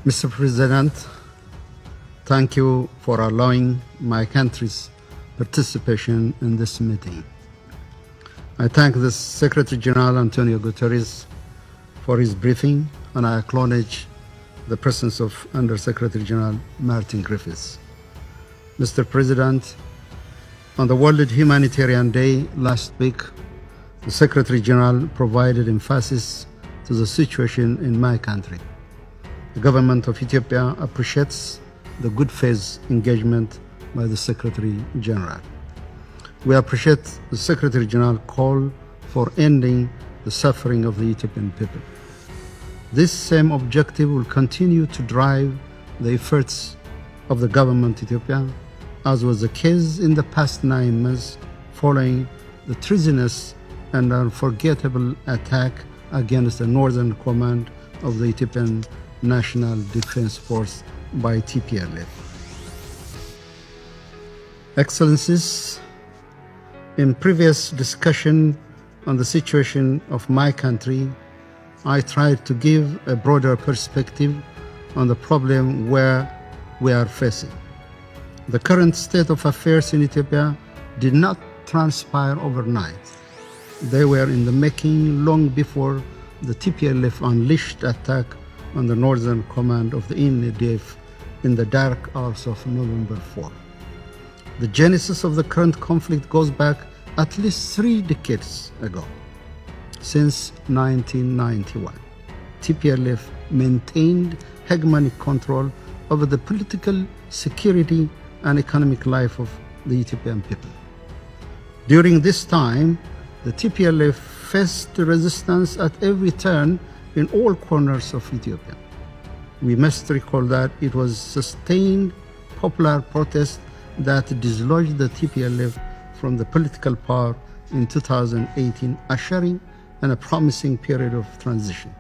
Mr. President, thank you for allowing my country's participation in this meeting. I thank the Secretary General Antonio Guterres for his briefing, and I acknowledge the presence of Under Secretary General Martin Griffiths. Mr. President, on the World Humanitarian Day last week, the Secretary General provided emphasis to the situation in my country. The government of Ethiopia appreciates the good faith engagement by the Secretary General. We appreciate the Secretary General call for ending the suffering of the Ethiopian people. This same objective will continue to drive the efforts of the government of Ethiopia, as was the case in the past 9 months following the treasonous and unforgettable attack against the northern command of the Ethiopian National Defense Force by TPLF. Excellencies, in previous discussion on the situation of my country, I tried to give a broader perspective on the problem where we are facing. The current state of affairs in Ethiopia did not transpire overnight. They were in the making long before the TPLF unleashed attack on the northern command of the NDF in the dark hours of November 4. The genesis of the current conflict goes back at least 3 decades ago. Since 1991, TPLF maintained hegemonic control over the political, security, and economic life of the Ethiopian people. During this time, the TPLF faced resistance at every turn in all corners of Ethiopia. We must recall that it was sustained popular protest that dislodged the TPLF from the political power in 2018, ushering in a promising period of transition.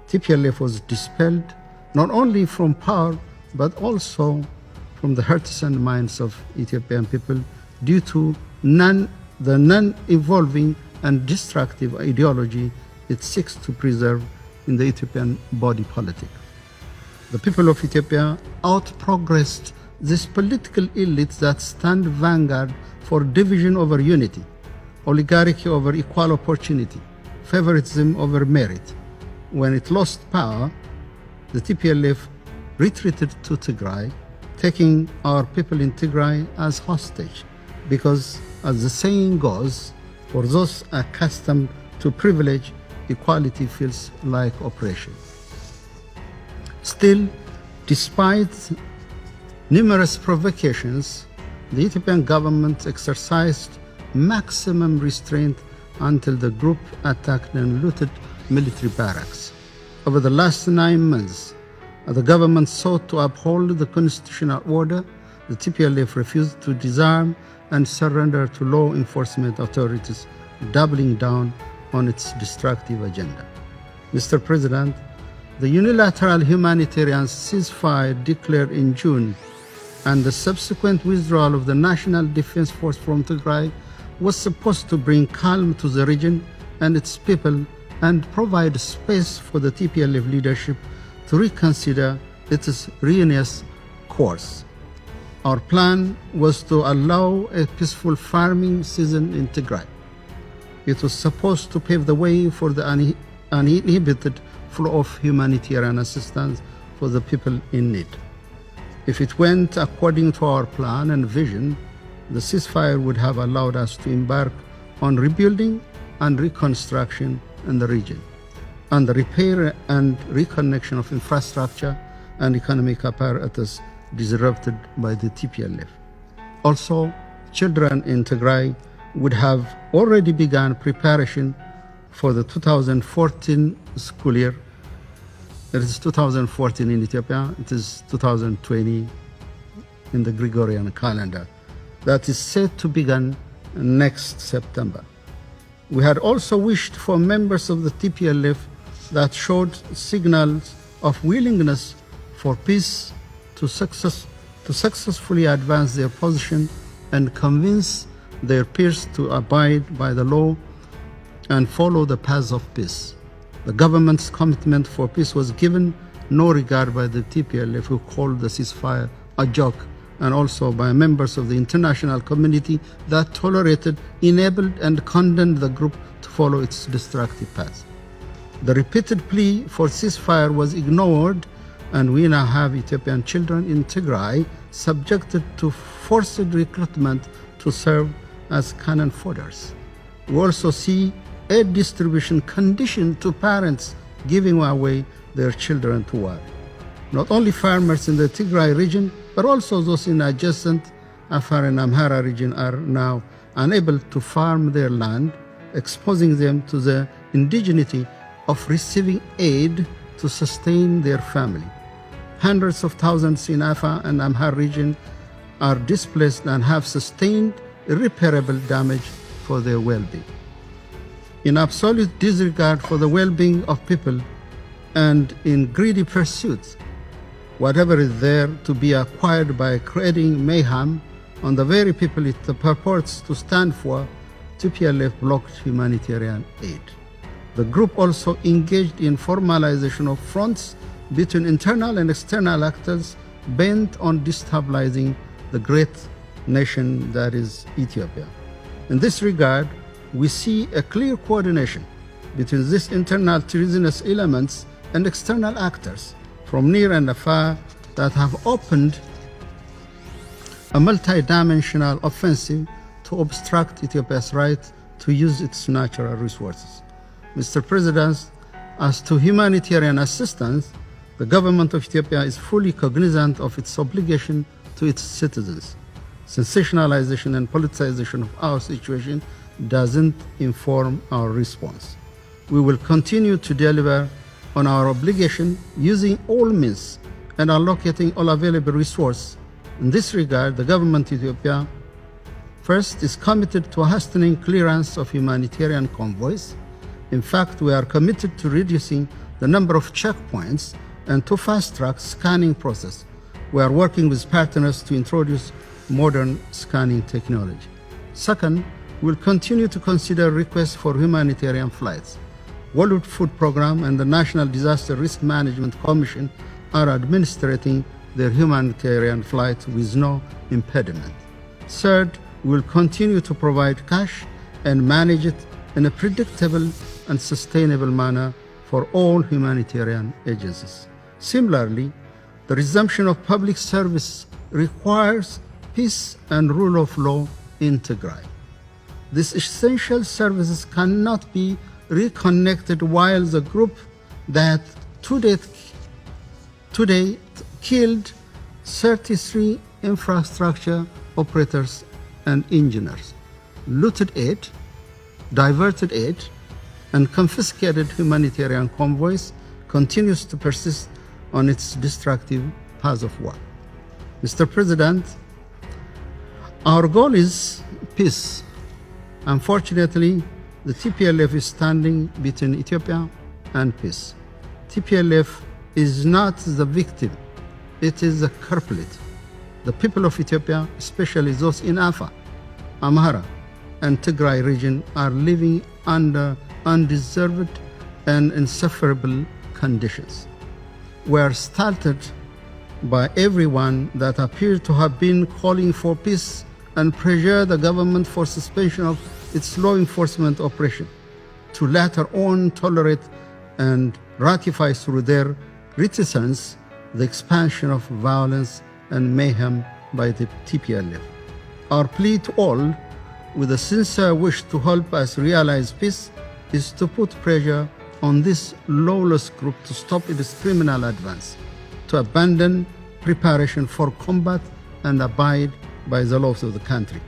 TPLF was dispelled not only from power but also from the hearts and minds of Ethiopian people due to the non-evolving and destructive ideology it seeks to preserve in the Ethiopian body politic. The people of Ethiopia outprogressed this political elite that stand vanguard for division over unity, oligarchy over equal opportunity, favoritism over merit. When it lost power, the TPLF retreated to Tigray, taking our people in Tigray as hostage, because as the saying goes, for those accustomed to privilege, equality feels like oppression. Still, despite numerous provocations, the Ethiopian government exercised maximum restraint until the group attacked and looted military barracks. Over the last 9 months, the government sought to uphold the constitutional order. The TPLF refused to disarm and surrender to law enforcement authorities, doubling down on its destructive agenda. Mr. President, the unilateral humanitarian ceasefire declared in June and the subsequent withdrawal of the National Defense Force from Tigray was supposed to bring calm to the region and its people and provide space for the TPLF leadership to reconsider its ruinous course. Our plan was to allow a peaceful farming season in Tigray. It was supposed to pave the way for the uninhibited flow of humanitarian assistance for the people in need. If it went according to our plan and vision, the ceasefire would have allowed us to embark on rebuilding and reconstruction in the region, and the repair and reconnection of infrastructure and economic apparatus disrupted by the TPLF. Also, children in Tigray would have already begun preparation for the 2014 school year. It is 2014 in Ethiopia, it is 2020 in the Gregorian calendar. That is set to begin next September. We had also wished for members of the TPLF that showed signals of willingness for peace to successfully advance their position and convince their peers to abide by the law and follow the path of peace. The government's commitment for peace was given no regard by the TPLF, who called the ceasefire a joke, and also by members of the international community that tolerated, enabled, and condemned the group to follow its destructive path. The repeated plea for ceasefire was ignored, and we now have Ethiopian children in Tigray subjected to forced recruitment to serve as cannon fodders. We also see aid distribution conditioned to parents giving away their children to war. Not only farmers in the Tigray region, but also those in adjacent Afar and Amhara region are now unable to farm their land, exposing them to the indigeneity of receiving aid to sustain their family. Hundreds of thousands in Afar and Amhara region are displaced and have sustained irreparable damage for their well-being. In absolute disregard for the well-being of people and in greedy pursuit, whatever is there to be acquired by creating mayhem on the very people it purports to stand for, TPLF blocked humanitarian aid. The group also engaged in formalization of fronts between internal and external actors bent on destabilizing the great nation that is Ethiopia. In this regard, we see a clear coordination between these internal treasonous elements and external actors from near and afar that have opened a multi-dimensional offensive to obstruct Ethiopia's right to use its natural resources. Mr. President, as to humanitarian assistance, the government of Ethiopia is fully cognizant of its obligation to its citizens. Sensationalization and politicization of our situation doesn't inform our response. We will continue to deliver on our obligation using all means and allocating all available resources. In this regard, the government of Ethiopia first is committed to hastening clearance of humanitarian convoys. In fact, we are committed to reducing the number of checkpoints and to fast-track scanning process. We are working with partners to introduce modern scanning technology. Second, we'll continue to consider requests for humanitarian flights. World Food Program and the National Disaster Risk Management Commission are administrating their humanitarian flights with no impediment. Third, we'll continue to provide cash and manage it in a predictable and sustainable manner for all humanitarian agencies. Similarly, the resumption of public service requires peace and rule of law in Tigray. These essential services cannot be reconnected while the group that today killed 33 infrastructure operators and engineers, looted aid, diverted aid, and confiscated humanitarian convoys continues to persist on its destructive path of war. Mr. President, our goal is peace. Unfortunately, the TPLF is standing between Ethiopia and peace. TPLF is not the victim, it is the culprit. The people of Ethiopia, especially those in Afar, Amhara, and Tigray region, are living under undeserved and insufferable conditions. We are startled by everyone that appears to have been calling for peace and pressure the government for suspension of its law enforcement operation, to later on tolerate and ratify through their reticence the expansion of violence and mayhem by the TPLF. Our plea to all, with a sincere wish to help us realize peace, is to put pressure on this lawless group to stop its criminal advance, to abandon preparation for combat and abide by the laws of the country.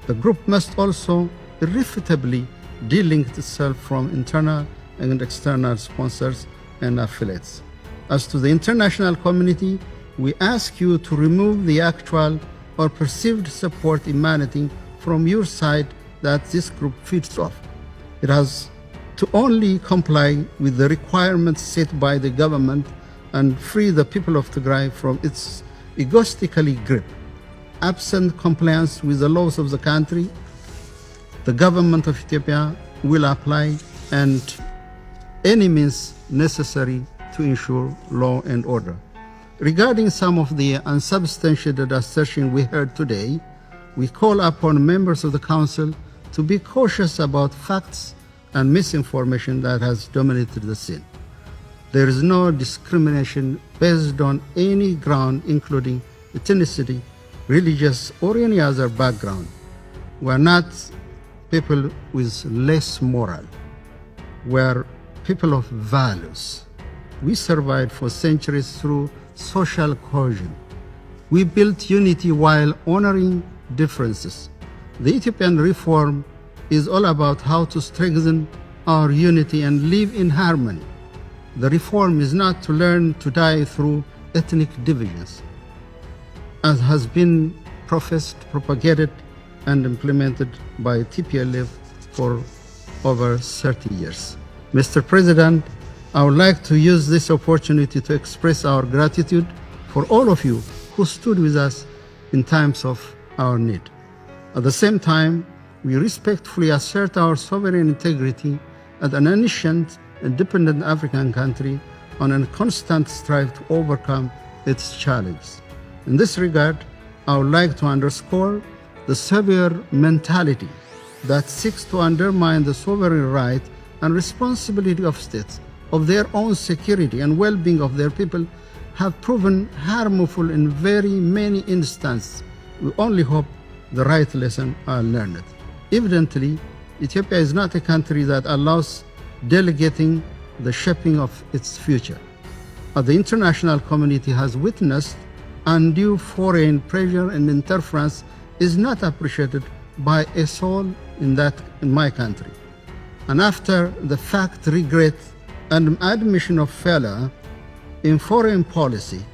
The group must also irrefutably delink itself from internal and external sponsors and affiliates. As to the international community, we ask you to remove the actual or perceived support emanating from your side that this group feeds off. It has to only comply with the requirements set by the government and free the people of Tigray from its egoistically grip. Absent compliance with the laws of the country, the government of Ethiopia will apply and any means necessary to ensure law and order. Regarding some of the unsubstantiated assertions we heard today, we call upon members of the Council to be cautious about facts and misinformation that has dominated the scene. There is no discrimination based on any ground, including ethnicity, religious, or any other background. We are not people with less moral. We are people of values. We survived for centuries through social cohesion. We built unity while honoring differences. The Ethiopian reform is all about how to strengthen our unity and live in harmony. The reform is not to learn to die through ethnic divisions, as has been professed, propagated, and implemented by TPLF for over 30 years. Mr. President, I would like to use this opportunity to express our gratitude for all of you who stood with us in times of our need. At the same time, we respectfully assert our sovereign integrity as an ancient, independent African country on a constant strive to overcome its challenges. In this regard, I would like to underscore the severe mentality that seeks to undermine the sovereign right and responsibility of states of their own security and well-being of their people have proven harmful in very many instances. We only hope the right lesson are learned. Evidently, Ethiopia is not a country that allows delegating the shaping of its future. As the international community has witnessed, undue foreign pressure and interference is not appreciated by a soul in my country. And after the fact regret and admission of failure in foreign policy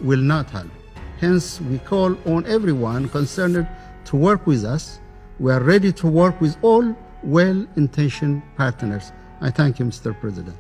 will not help. Hence, we call on everyone concerned to work with us. We are ready to work with all well-intentioned partners. I thank you, Mr. President.